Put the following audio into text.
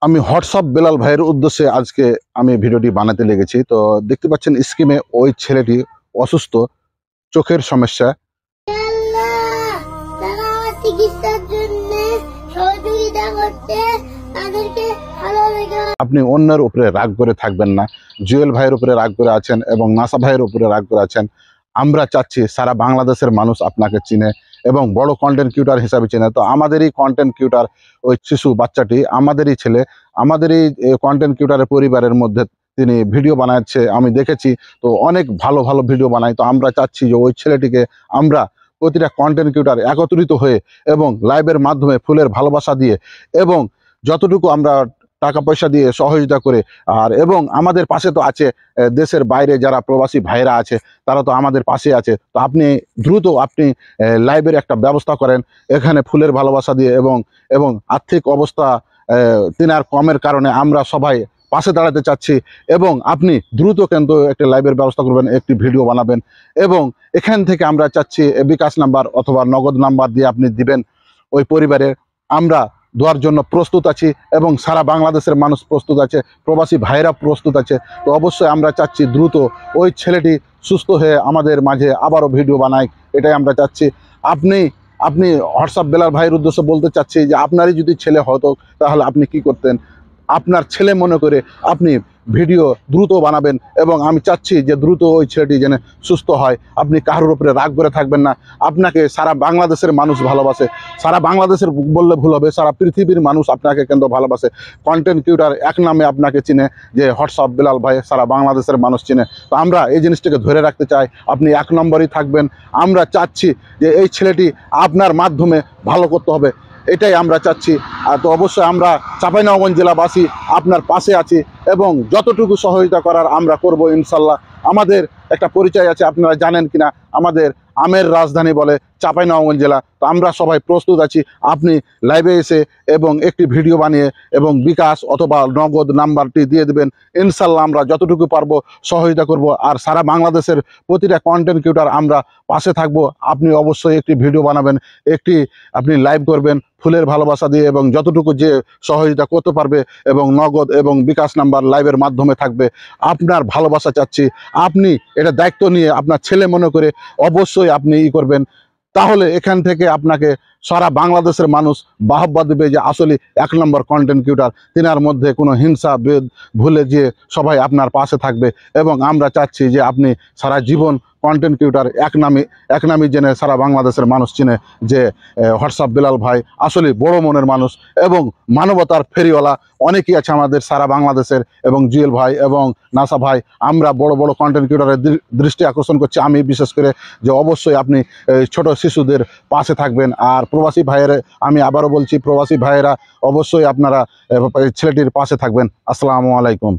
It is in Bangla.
আমি হোয়াটসঅ্যাপ বেলাল ভাইয়ের উদ্দেশ্যে আজকে আমি ভিডিওটি বানাতে লেগেছি। তো দেখতে পাচ্ছেন স্ক্রিনে ওই ছেলেটি অসুস্থ, চোখের সমস্যা। আপনি অন্যের উপরে রাগ করে থাকবেন না। জুয়েল ভাইয়ের উপরে রাগ করে আছেন এবং নাসা ভাইয়ের উপরে রাগ করে আছেন। আমরা চাচ্ছি সারা বাংলাদেশের মানুষ আপনাকে চিনে এবং বড় কন্টেন্ট ক্রিয়েটর হিসাবে চেনে। তো আমাদেরই কন্টেন্ট ক্রিয়েটর ওই শিশু বাচ্চাটি আমাদেরই ছেলে, আমাদেরই কন্টেন্ট ক্রিয়েটরের পরিবারের মধ্যে তিনি ভিডিও বানাচ্ছে, আমি দেখেছি। তো অনেক ভালো ভালো ভিডিও বানায়। তো আমরা চাচ্ছি যে ওই ছেলেটিকে আমরা প্রতিটা কন্টেন্ট ক্রিয়েটর একত্রিত হয়ে এবং লাইভের মাধ্যমে ফুলের ভালোবাসা দিয়ে এবং যতটুকু আমরা টাকা পয়সা দিয়ে সহযোগিতা করে আর এবং আমাদের পাশে তো আছে দেশের বাইরে যারা প্রবাসী ভাইরা আছে, তারা তো আমাদের পাশে আছে। তো আপনি দ্রুত আপনি লাইভের একটা ব্যবস্থা করেন এখানে ফুলের ভালোবাসা দিয়ে এবং এবং আর্থিক অবস্থা তিনার কমের কারণে আমরা সবাই পাশে দাঁড়াতে চাচ্ছি এবং আপনি দ্রুত কিন্তু একটা লাইভের ব্যবস্থা করবেন, একটি ভিডিও বানাবেন এবং এখান থেকে আমরা চাচ্ছি বিকাশ নাম্বার অথবা নগদ নাম্বার দিয়ে আপনি দিবেন ওই পরিবারে। আমরা দেওয়ার জন্য প্রস্তুত আছি এবং সারা বাংলাদেশের মানুষ প্রস্তুত আছে, প্রবাসী ভাইরা প্রস্তুত আছে। তো অবশ্যই আমরা চাচ্ছি দ্রুত ওই ছেলেটি সুস্থ হয়ে আমাদের মাঝে আবারও ভিডিও বানায়, এটাই আমরা চাচ্ছি। আপনি আপনি হোয়াটসঅ্যাপ বেলাল ভাইয়ের উদ্দেশ্যে বলতে চাচ্ছি যে আপনারই যদি ছেলে হতো তাহলে আপনি কি করতেন? আপনার ছেলে মনে করে আপনি ভিডিও দ্রুত বানাবেন এবং আমি চাচ্ছি যে দ্রুত ওই ছেলেটি যেন সুস্থ হয়। আপনি কারোর উপরে রাগ করে থাকবেন না। আপনাকে সারা বাংলাদেশের মানুষ ভালোবাসে, সারা বাংলাদেশের বললে ভুল হবে, সারা পৃথিবীর মানুষ আপনাকে কিন্তু ভালোবাসে। কন্টেন্ট ক্রিয়েটর এক নামে আপনাকে চিনে যে হোয়াটসঅ্যাপ বেলাল ভাই, সারা বাংলাদেশের মানুষ চিনে। তো আমরা এই জিনিসটাকে ধরে রাখতে চাই, আপনি এক নম্বরই থাকবেন। আমরা চাচ্ছি যে এই ছেলেটি আপনার মাধ্যমে ভালো করতে হবে, এটাই আমরা চাচ্ছি। আর তো অবশ্যই আমরা চাঁপাইনবাবগঞ্জ জেলাবাসী আপনার পাশে আছি এবং যতটুকু সহযোগিতা করার আমরা করব ইনশাল্লাহ। আমাদের একটা পরিচয় আছে, আপনারা জানেন কিনা, আমাদের আমের রাজধানী বলে চাঁপাইনবাবগঞ্জ জেলা। তো আমরা সবাই প্রস্তুত আছি, আপনি লাইভে এসে এবং একটি ভিডিও বানিয়ে এবং বিকাশ অথবা নগদ নাম্বারটি দিয়ে দেবেন। ইনশাল্লাহ আমরা যতটুকু পারবো সহযোগিতা করব। আর সারা বাংলাদেশের প্রতিটা কন্টেন্ট ক্রিয়েটর আমরা পাশে থাকবো। আপনি অবশ্যই একটি ভিডিও বানাবেন, একটি আপনি লাইভ করবেন ফুলের ভালোবাসা দিয়ে এবং যতটুকু যে সহযোগিতা করতে পারবে এবং নগদ এবং বিকাশ নাম্বার লাইভের মাধ্যমে থাকবে। আপনার ভালোবাসা চাচ্ছি, আপনি এটা দায়িত্ব নিয়ে আপনার ছেলে মনে করে অবশ্যই আপনি করবেন। তাহলে এখান থেকে আপনাকে সারা বাংলাদেশের মানুষ বাহবা দেবে যে আসলে এক নম্বর কন্টেন্ট ক্রিয়েটর, তিনার মধ্যে কোনো হিংসা ভেদ ভুলে গিয়ে সবাই আপনার পাশে থাকবে। এবং আমরা চাচ্ছি যে আপনি সারা জীবন কন্টেন্ট ক্রিয়েটর এক নামই জেনে সারা বাংলাদেশের মানুষ চিনে যে হোয়াটসঅ্যাপ বেলাল ভাই আসলে বড় মনের মানুষ এবং মানবতার ফেরিওয়ালা অনেকেই আছে আমাদের সারা বাংলাদেশের। এবং জুয়েল ভাই এবং নাসা ভাই, আমরা বড় বড় কন্টেন্ট ক্রিয়েটরের দৃষ্টি আকর্ষণ করছি আমি বিশেষ করে, যে অবশ্যই আপনি ছোট শিশুদের পাশে থাকবেন। আর প্রবাসী ভাইয়েরা, আমি আবারও বলছি, প্রবাসী ভাইয়েরা অবশ্যই আপনারা ছেলেটির পাশে থাকবেন। আসসালামু আলাইকুম।